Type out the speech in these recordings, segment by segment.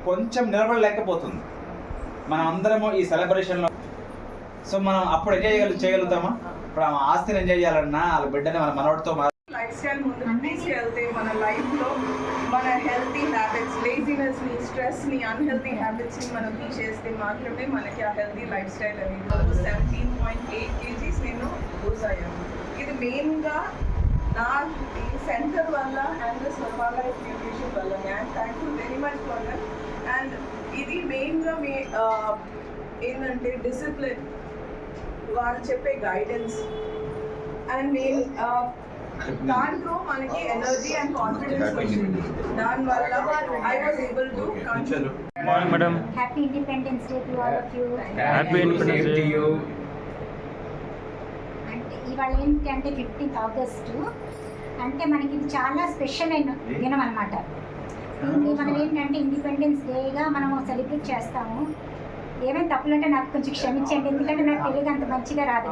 కొంచెం నిలబడలేకపోతుంది. మనం అందరము ఈ సెలబ్రేషన్లో సో మనం అప్పుడు ఎంజాయ్ చేయగలుగుతామా? ఇప్పుడు ఆ ఆస్తిని ఎంజాయ్ చేయాలన్నా వాళ్ళ బిడ్డని మన మనోడితో లైఫ్ స్టైల్ ముందు తీసుకెళ్తే మన లైఫ్లో మన హెల్తీ హ్యాబిట్స్, లేజినెస్ని, స్ట్రెస్ని, అన్హెల్తీ హ్యాబిట్స్ని మనం తీసేస్తే మాత్రమే మనకి ఆ హెల్తీ లైఫ్ స్టైల్ అనేది. 17.8 kgs నేను లూజ్ అయ్యాను. ఇది మెయిన్గా నా ఈ సెంటర్ వల్ల అండ్ స్వర్వాల న్యూట్రిషన్ వల్ల. I'm thankful very much for that. And ఇది మెయిన్గా ఏంటంటే డిసిప్లిన్, వాళ్ళు చెప్పే గైడెన్స్ అండ్ మెయిన్ దాంట్లో మనకి ఎనర్జీ అండ్ కాన్ఫిడెన్స్ వచ్చింది. దానివల్ల I was able to morning madam. Happy independence day to all of you. Happy independence day to you. అంటే ఇవాళ ఏంటంటే 15th ఆగస్టు అంటే మనకి ఇది చాలా స్పెషల్ అయిన దినం అనమాట. ఇది మనం ఏంటంటే ఇండిపెండెన్స్ డేగా మనం సెలబ్రేట్ చేస్తాము. ఏమైనా తప్పులు అంటే నాకు కొంచెం క్షమించండి, ఎందుకంటే నాకు తెలుగు అంత మంచిగా రాదు.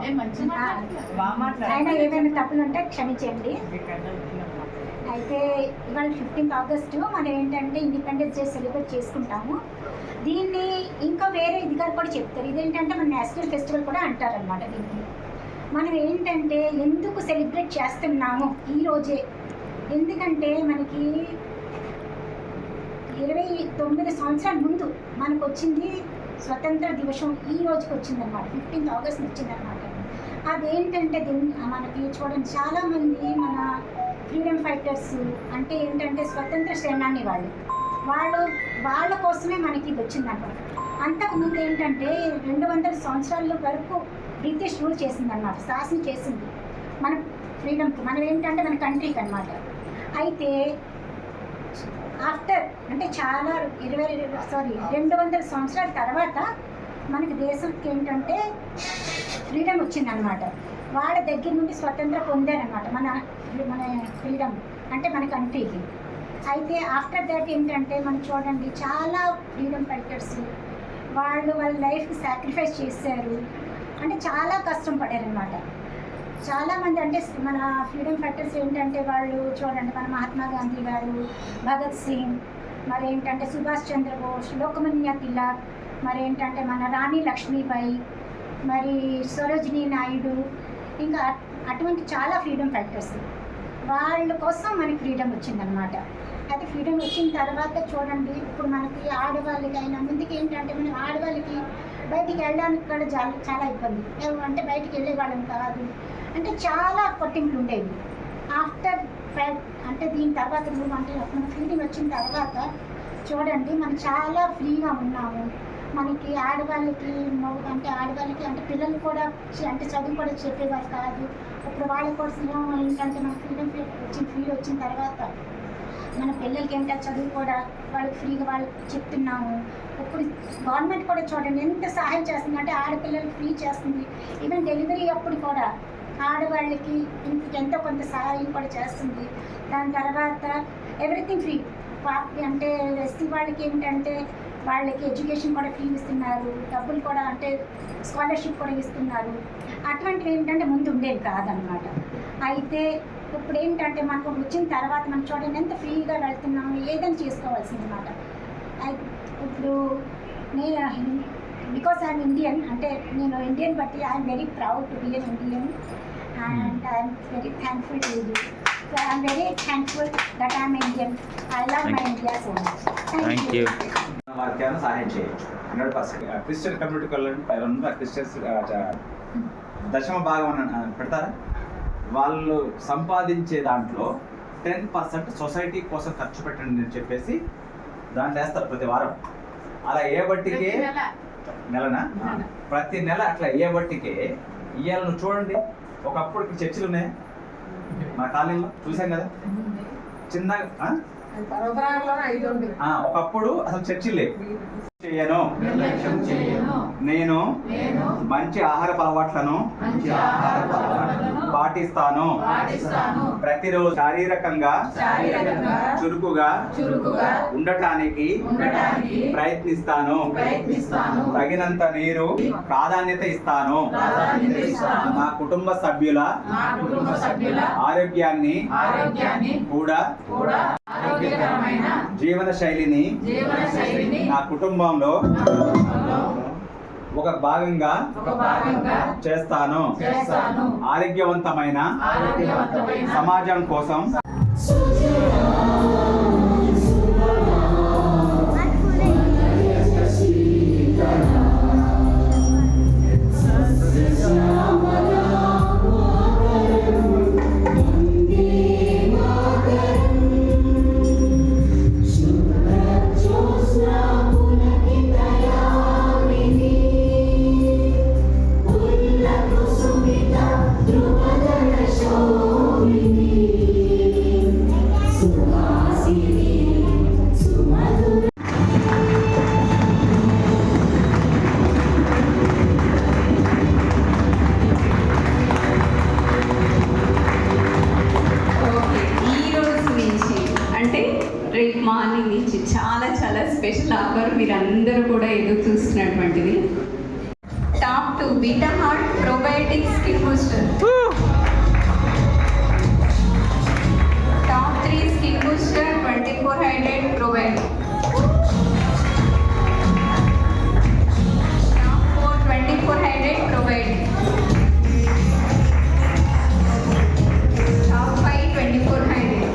అయినా ఏమైనా తప్పులు ఉంటే క్షమించండి. అయితే ఇవాళ 15th ఆగస్టు మనం ఏంటంటే ఇండిపెండెన్స్ డే సెలబ్రేట్ చేసుకుంటాము. దీన్ని ఇంకా వేరే ఇదిగా కూడా చెప్తారు. ఇదేంటంటే మన నేషనల్ ఫెస్టివల్ కూడా అంటారనమాట. దీన్ని మనం ఏంటంటే ఎందుకు సెలబ్రేట్ చేస్తున్నాము ఈరోజే, ఎందుకంటే మనకి 29 సంవత్సరాల ముందు మనకు వచ్చింది స్వతంత్ర దివసం. ఈ రోజుకి వచ్చిందనమాట, 15th ఆగస్ట్ వచ్చిందనమాట. అదేంటంటే మనకి చూడండి చాలామంది మన ఫ్రీడమ్ ఫైటర్స్ అంటే ఏంటంటే స్వతంత్ర సేనాని వాళ్ళ కోసమే మనకి ఇది వచ్చిందనమాట. అంతకుముందు ఏంటంటే 200 సంవత్సరాల వరకు బ్రిటిష్ రూల్ చేసిందనమాట, శాసనం చేసింది మన ఫ్రీడమ్కి, మనం ఏంటంటే మన కంట్రీకి అనమాట. అయితే ఆఫ్టర్ అంటే చాలా 200 సంవత్సరాల తర్వాత మనకి దేశంకి ఏంటంటే ఫ్రీడమ్ వచ్చిందనమాట. వాళ్ళ దగ్గర నుండి స్వతంత్రం పొందారనమాట మన ఫ్రీడమ్ అంటే మన కంట్రీకి. అయితే ఆఫ్టర్ దాట్ ఏంటంటే మనం చూడండి చాలా ఫ్రీడమ్ ఫైటర్స్ వాళ్ళ లైఫ్కి సాక్రిఫైస్ చేశారు, అంటే చాలా కష్టం పడారనమాట. చాలామంది అంటే మన ఫ్రీడమ్ ఫైటర్స్ ఏంటంటే వాళ్ళు చూడండి మన మహాత్మా గాంధీ గారు, భగత్ సింగ్, మరేంటంటే సుభాష్ చంద్రబోస్, లోకమాన్య తిలక్, మరేంటంటే మన రాణి లక్ష్మీబాయి, మరి సరోజినీ నాయుడు, ఇంకా అటువంటి చాలా ఫ్రీడమ్ ఫైటర్స్. వాళ్ళ కోసం మనకి ఫ్రీడమ్ వచ్చిందనమాట. అయితే ఫ్రీడమ్ వచ్చిన తర్వాత చూడండి ఇప్పుడు మనకి ఆడవాళ్ళకి అయినా ముందుకు ఏంటంటే మనం ఆడవాళ్ళకి బయటికి వెళ్ళడానికి కూడా చాలా ఇబ్బంది, అంటే బయటికి వెళ్ళేవాళ్ళం కాదు, అంటే చాలా పట్టింపులు ఉండేవి. ఆఫ్టర్ అంటే దీని తర్వాత అంటే మన ఫ్రీడమ్ వచ్చిన తర్వాత చూడండి మనం చాలా ఫ్రీగా ఉన్నాము. మనకి ఆడవాళ్ళకి అంటే పిల్లలు కూడా అంటే చదువు కూడా చెప్పేవారు కాదు. ఇప్పుడు వాళ్ళ కోసం ఏంటంటే మన ఫ్రీ వచ్చిన తర్వాత మన పిల్లలకి ఏంటంటే చదువు కూడా వాళ్ళకి ఫ్రీగా వాళ్ళకి చెప్తున్నాము. ఇప్పుడు గవర్నమెంట్ కూడా చూడండి ఎంత సహాయం చేస్తుంది, అంటే ఆడపిల్లలకి ఫ్రీ చేస్తుంది. ఈవెన్ డెలివరీ అప్పుడు కూడా ఆడవాళ్ళకి ఎంతో కొంత సహాయం కూడా చేస్తుంది. దాని తర్వాత ఎవ్రీథింగ్ ఫ్రీ. అంటే ఎస్సీ వాళ్ళకి ఏంటంటే వాళ్ళకి ఎడ్యుకేషన్ కూడా ఫ్రీ ఇస్తున్నారు, డబ్బులు కూడా అంటే స్కాలర్షిప్ కూడా ఇస్తున్నారు. అటువంటివి ఏంటంటే ముందు ఉండేవి కాదనమాట. అయితే ఇప్పుడు ఏంటంటే మనకు వచ్చిన తర్వాత మనం చూడండి ఎంత ఫ్రీగా వెళ్తున్నాము, ఏదైనా చేసుకోవాల్సింది అనమాట. ఇప్పుడు నేను బికాస్ ఐఎమ్ ఇండియన్, అంటే నేను ఇండియన్ బట్టి I'm very proud to be an Indian and I'm very thankful to you. So I'm very thankful that I'm Indian. I love my India so much. Thank you. వారికి ఏమైనా సహాయం చేయొచ్చు 100%. Christian కమ్యూనిటీకి వెళ్ళండి, Christians దశమ భాగం అని పెడతారా? వాళ్ళు సంపాదించే దాంట్లో 10% సొసైటీ కోసం ఖర్చు పెట్టండి అని చెప్పేసి దాన్ని వేస్తారు ప్రతి వారం. అలా ఏ బట్టికే నెలనా ప్రతి నెల అట్లా ఏ బట్టికే ఇవాళ నువ్వు చూడండి. ఒకప్పుడు చర్చిలు ఉన్నాయి మన కాలనీలో, చూసాం కదా చిన్నగా. ఒకప్పుడు అసలు చర్చిలు లేవు. చేయను. నేను మంచి ఆహారపు అలవాట్లను పాటిస్తాను. ప్రతిరోజు శారీరకంగా చురుకుగా ఉండటానికి ప్రయత్నిస్తాను. తగినంత నీరు ప్రాధాన్యత ఇస్తాను. నా కుటుంబ సభ్యుల ఆరోగ్యాన్ని కూడా జీవన శైలిని నా కుటుంబంలో ఒక భాగంగా చేస్తాను. ఆరోగ్యవంతమైన సమాజం కోసం రేపు మార్నింగ్ నుంచి చాలా చాలా స్పెషల్ ఆఫర్ మీరందరూ కూడా ఎదురు చూస్తున్నటువంటిది. Top 2 beta heart probiotic skin booster. Top 3 skin booster 24 hydrate probiotic. Top 4 24 hydrate probiotic. Top 5 24 hydrate.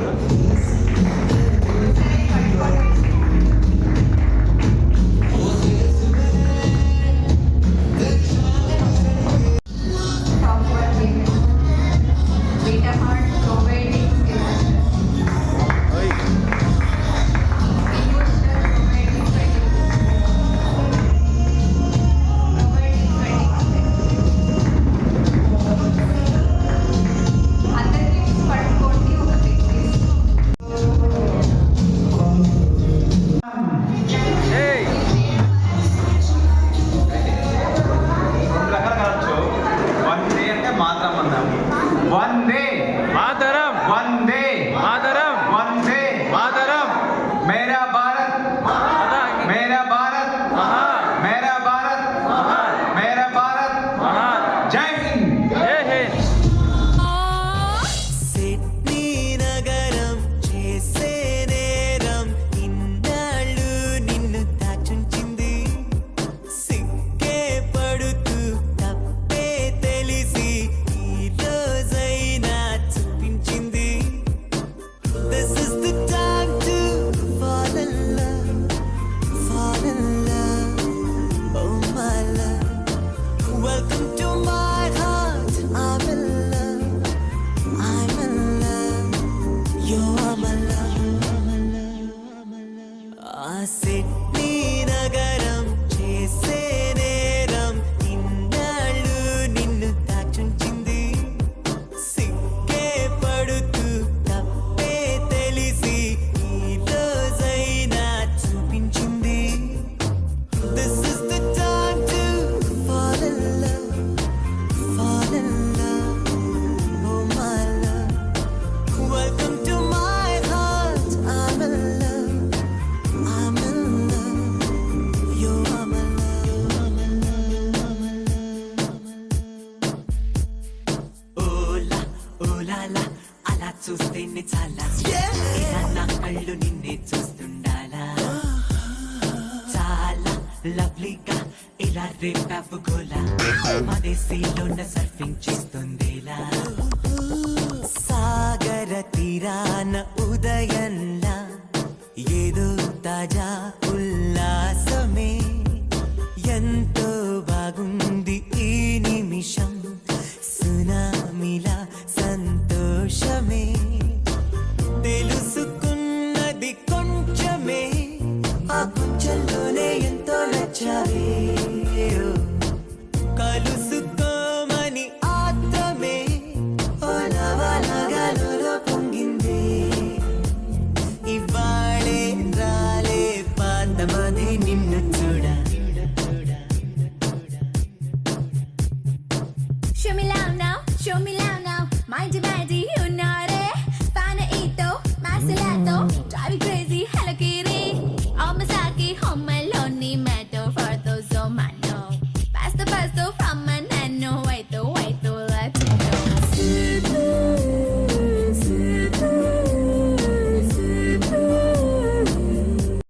చూస్తేనే చాలా ఇలా నా కళ్ళు నిన్నే చూస్తుండాలా చాలా లవ్లీగా ఇలా రేపావు గోలా మదేశీలోన సర్ఫింగ్ చేస్తుందేలా సాగర తీరాన ఉదయంలా ఏదో తాజా ఉల్లాసమే ఎంతో బాగుంది ఈ నిమిషం సునామిలా సంతోషమే తెలుసుకున్నది కొంచెమే ఆ కొంచెంలోనే ఎంతో నచ్చావే